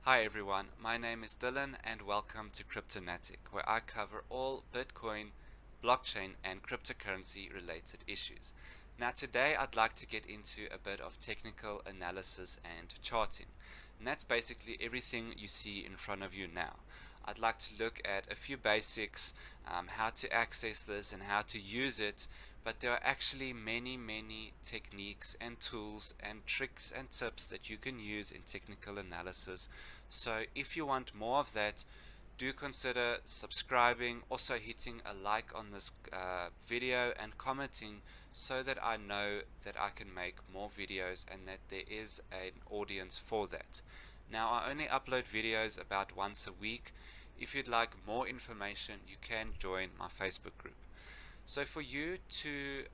Hi everyone, my name is Dylan and welcome to Cryptonatic, where I cover all Bitcoin, blockchain and cryptocurrency related issues. Now today I'd like to get into a bit of technical analysis and charting. And that's basically everything you see in front of you now. I'd like to look at a few basics, how to access this and how to use it, but there are actually many techniques and tools and tricks and tips that you can use in technical analysis. So if you want more of that, do consider subscribing, also hitting a like on this video and commenting so that I know that I can make more videos and that there is an audience for that. Now I only upload videos about once a week. If you'd like more information, you can join my Facebook group. So for you to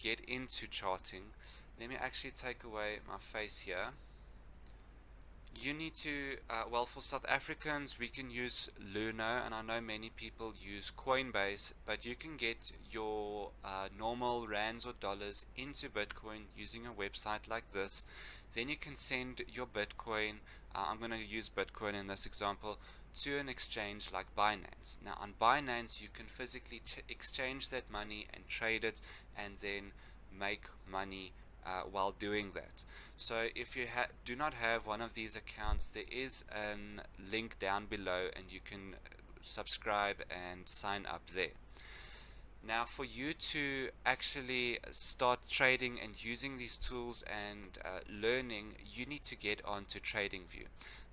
get into charting, let me actually take away my face here. You need to, well, for South Africans, we can use Luno, and I know many people use Coinbase, but you can get your normal rands or dollars into Bitcoin using a website like this. Then you can send your Bitcoin, I'm going to use Bitcoin in this example, to an exchange like Binance. Now on Binance, you can physically exchange that money and trade it and then make money while doing that. So if you do not have one of these accounts, there is a link down below and you can subscribe and sign up there. Now for you to actually start trading and using these tools and learning, you need to get onto TradingView.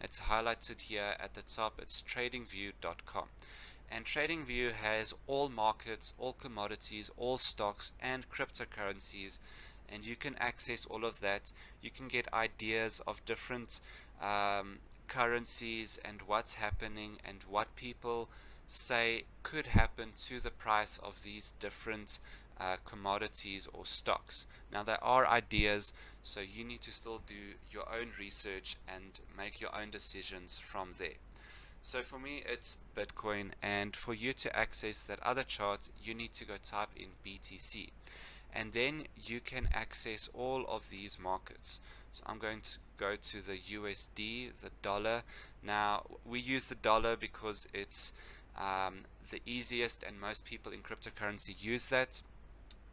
It's highlighted here at the top. It's tradingview.com. And TradingView has all markets, all commodities, all stocks and cryptocurrencies, and you can access all of that. You can get ideas of different currencies and what's happening and what people say could happen to the price of these different commodities or stocks. Now there are ideas, so you need to still do your own research and make your own decisions from there. So for me it's Bitcoin, and for you to access that other chart you need to go type in BTC, and then you can access all of these markets. So I'm going to go to the USD, the dollar. Now we use the dollar because it's the easiest and most people in cryptocurrency use that.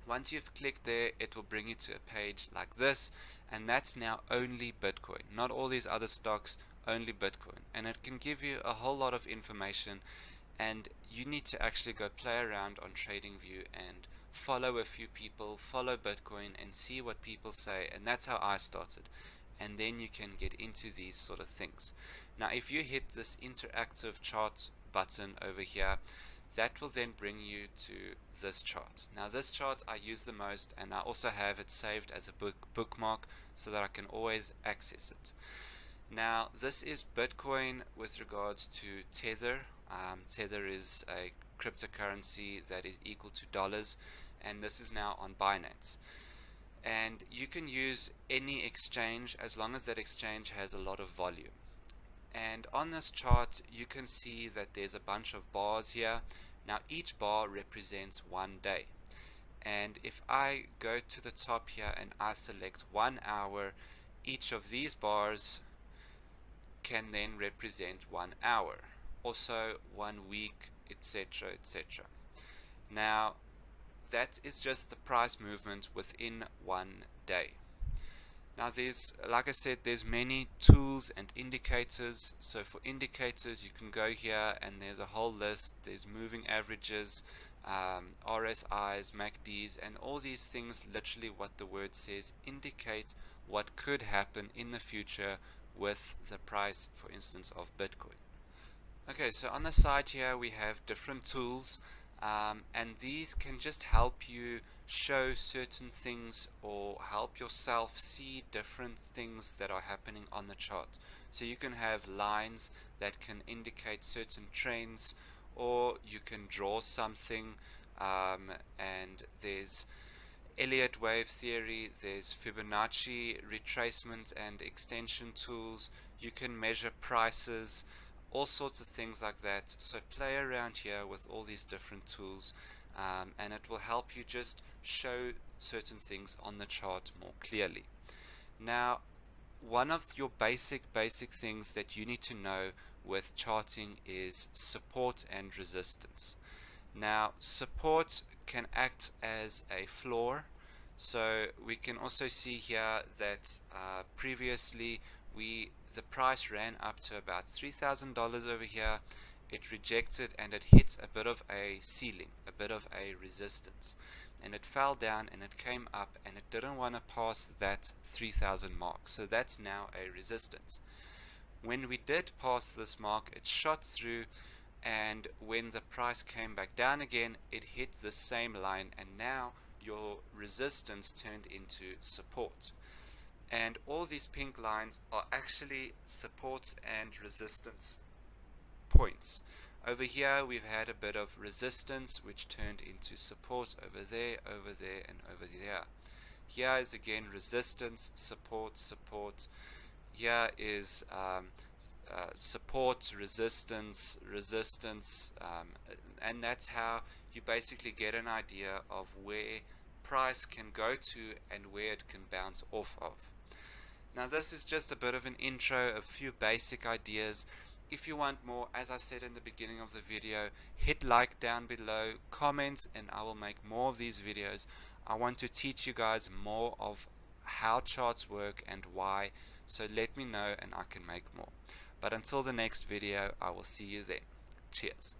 Once you've clicked there, it will bring you to a page like this, and that's now only Bitcoin, not all these other stocks, only Bitcoin. And it can give you a whole lot of information, and you need to actually go play around on TradingView and follow a few people, follow Bitcoin and see what people say. And that's how I started, and then you can get into these sort of things. Now if you hit this interactive chart button over here, that will then bring you to this chart. Now this chart I use the most, and I also have it saved as a bookmark so that I can always access it. Now this is Bitcoin with regards to Tether. Tether is a cryptocurrency that is equal to dollars, and this is now on Binance. And you can use any exchange as long as that exchange has a lot of volume. And on this chart you can see that there's a bunch of bars here. Now each bar represents 1 day, and if I go to the top here and I select 1 hour, each of these bars can then represent 1 hour, also 1 week, etc, etc. Now that is just the price movement within 1 day. Now there's, like I said, there's many tools and indicators. So for indicators you can go here and there's a whole list. There's moving averages, RSIs, MACDs, and all these things, literally what the word says, indicate what could happen in the future with the price, for instance, of Bitcoin. Okay, so on the side here we have different tools, and these can just help you show certain things or help yourself see different things that are happening on the chart. So you can have lines that can indicate certain trends, or you can draw something, and there's Elliott wave theory, there's Fibonacci retracement and extension tools. You can measure prices, all sorts of things like that. So play around here with all these different tools, and it will help you just show certain things on the chart more clearly. Now one of your basic things that you need to know with charting is support and resistance. Now, support can act as a floor, so we can also see here that previously the price ran up to about $3,000 over here. It rejected and it hit a bit of a ceiling, a bit of a resistance, and it fell down and it came up and it didn't want to pass that 3,000 mark, so that's now a resistance. When we did pass this mark, it shot through, and when the price came back down again, it hit the same line, and now your resistance turned into support. And all these pink lines are actually supports and resistance points. Over here we've had a bit of resistance which turned into support over there, and over there. Here is again resistance, support, support. Here is support, resistance, resistance, and that's how you basically get an idea of where price can go to and where it can bounce off of. Now this is just a bit of an intro, a few basic ideas. If you want more, as I said in the beginning of the video, hit like down below, comment, and I will make more of these videos. I want to teach you guys more of how charts work and why, so let me know and I can make more. But until the next video, I will see you then. Cheers.